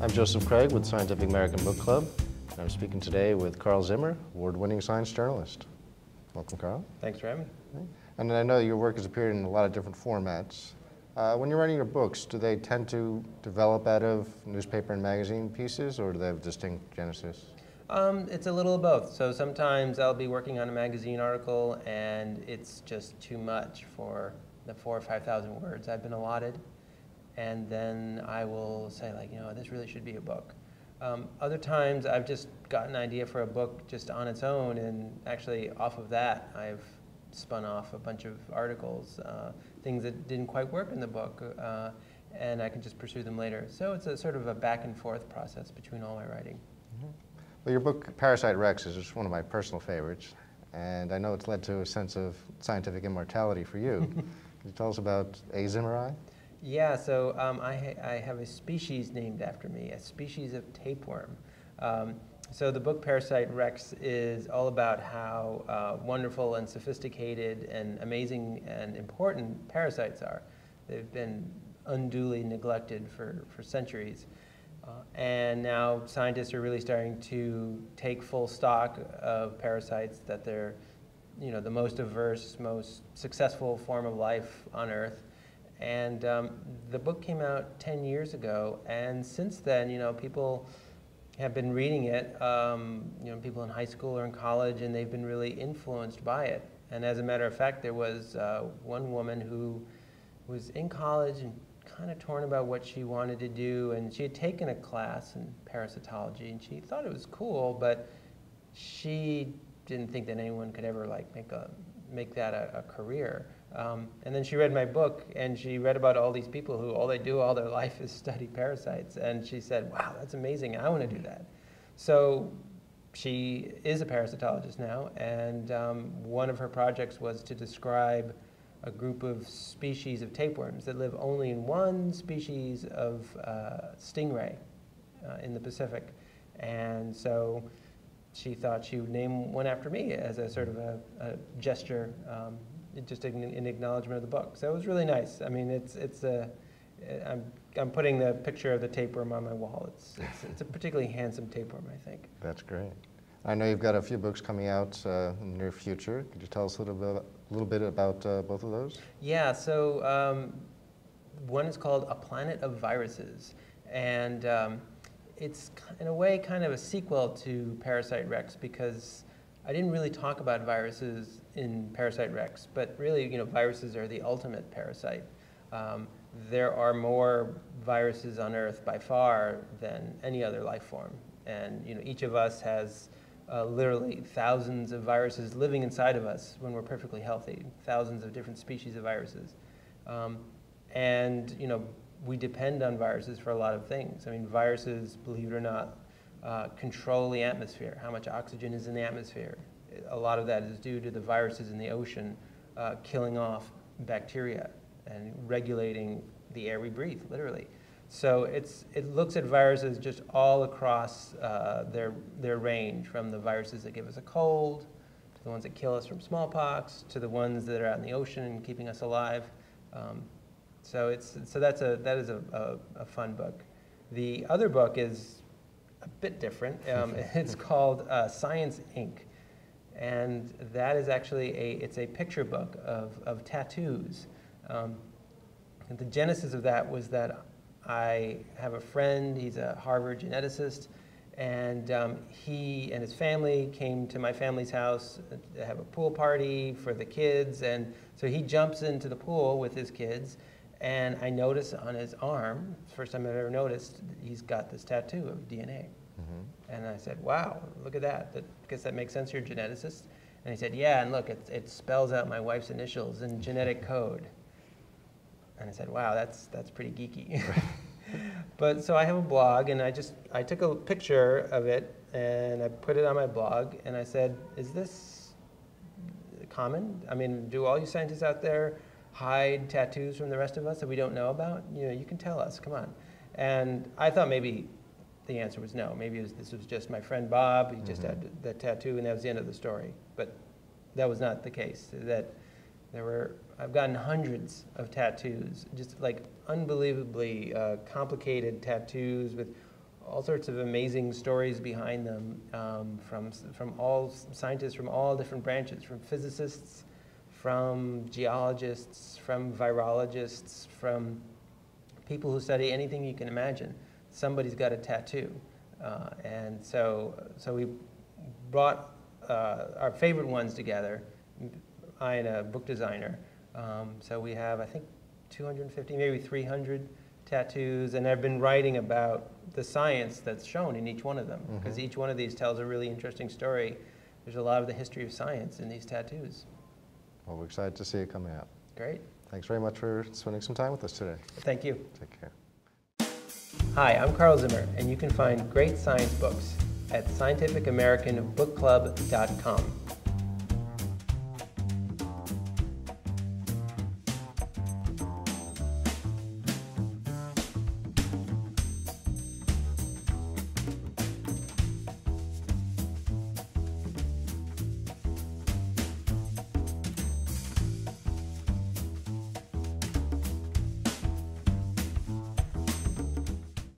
I'm Joseph Craig with Scientific American Book Club, and I'm speaking today with Carl Zimmer, award-winning science journalist. Welcome, Carl. Thanks for having me. And I know your work has appeared in a lot of different formats. When you're writing your books, do they tend to develop out of newspaper and magazine pieces, or do they have distinct genesis? It's a little of both. So sometimes I'll be working on a magazine article and it's just too much for the 4,000 or 5,000 words I've been allotted. And then I will say, like, this really should be a book. Other times I've just got an idea for a book just on its own, and actually off of that I've spun off a bunch of articles, things that didn't quite work in the book, and I can just pursue them later. So it's a sort of a back and forth process between all my writing. Mm-hmm. Well, your book, Parasite Rex, is just one of my personal favorites, and I know it's led to a sense of scientific immortality for you. Can you tell us about A. Zimmeri? Yeah, so I have a species named after me, a species of tapeworm. So the book Parasite Rex is all about how wonderful and sophisticated and amazing and important parasites are. They've been unduly neglected for centuries. And now scientists are really starting to take full stock of parasites, that they're the most diverse, most successful form of life on Earth. And the book came out 10 years ago, and since then, people have been reading it, people in high school or in college, and they've been really influenced by it. And as a matter of fact, there was one woman who was in college and kind of torn about what she wanted to do, and she had taken a class in parasitology, and she thought it was cool, but she didn't think that anyone could ever make that a career. And then she read my book, and she read about all these people who all they do all their life is study parasites, and she said, wow, that's amazing, I want to do that. So she is a parasitologist now, and one of her projects was to describe a group of species of tapeworms that live only in one species of stingray in the Pacific. And so she thought she would name one after me as a sort of a gesture, just in acknowledgement of the book. So it was really nice. I mean, I'm putting the picture of the tapeworm on my wall. It's a particularly handsome tapeworm, I think. That's great. I know you've got a few books coming out in the near future. Could you tell us a little bit about both of those? Yeah, so one is called A Planet of Viruses, and it's in a way kind of a sequel to Parasite Rex, because I didn't really talk about viruses in Parasite Rex, but really, viruses are the ultimate parasite. There are more viruses on Earth by far than any other life form, and each of us has literally thousands of viruses living inside of us when we're perfectly healthy, thousands of different species of viruses. And we depend on viruses for a lot of things. I mean, viruses, believe it or not, control the atmosphere, how much oxygen is in the atmosphere. A lot of that is due to the viruses in the ocean killing off bacteria and regulating the air we breathe, literally. So it looks at viruses just all across their range, from the viruses that give us a cold, to the ones that kill us from smallpox, to the ones that are out in the ocean and keeping us alive. So that is a fun book. The other book is a bit different. It's called Science Inc. And that is actually it's a picture book of tattoos. And the genesis of that was that I have a friend, he's a Harvard geneticist, and he and his family came to my family's house to have a pool party for the kids, and so he jumps into the pool with his kids, and I notice on his arm, first time I've ever noticed, he's got this tattoo of DNA. Mm-hmm. And I said, wow, look at that. I guess that makes sense, you're a geneticist. And he said, yeah, and look, it spells out my wife's initials in genetic code. And I said, wow, that's pretty geeky. But so I have a blog, and I took a picture of it, and I put it on my blog, and I said, is this common? I mean, do all you scientists out there hide tattoos from the rest of us that we don't know about? You can tell us, come on. And I thought maybe the answer was no. Maybe this was just my friend Bob, he just had that tattoo, and that was the end of the story. But that was not the case. I've gotten hundreds of tattoos, just like unbelievably complicated tattoos with all sorts of amazing stories behind them, from all scientists from all different branches, from physicists, from geologists, from virologists, from people who study anything you can imagine. Somebody's got a tattoo. And so we brought our favorite ones together, I and a book designer. So we have, I think, 250, maybe 300 tattoos, and I've been writing about the science that's shown in each one of them, because each one of these tells a really interesting story. There's a lot of the history of science in these tattoos. Well, we're excited to see it coming out. Great. Thanks very much for spending some time with us today. Thank you. Take care. Hi, I'm Carl Zimmer, and you can find great science books at scientificamericanbookclub.com.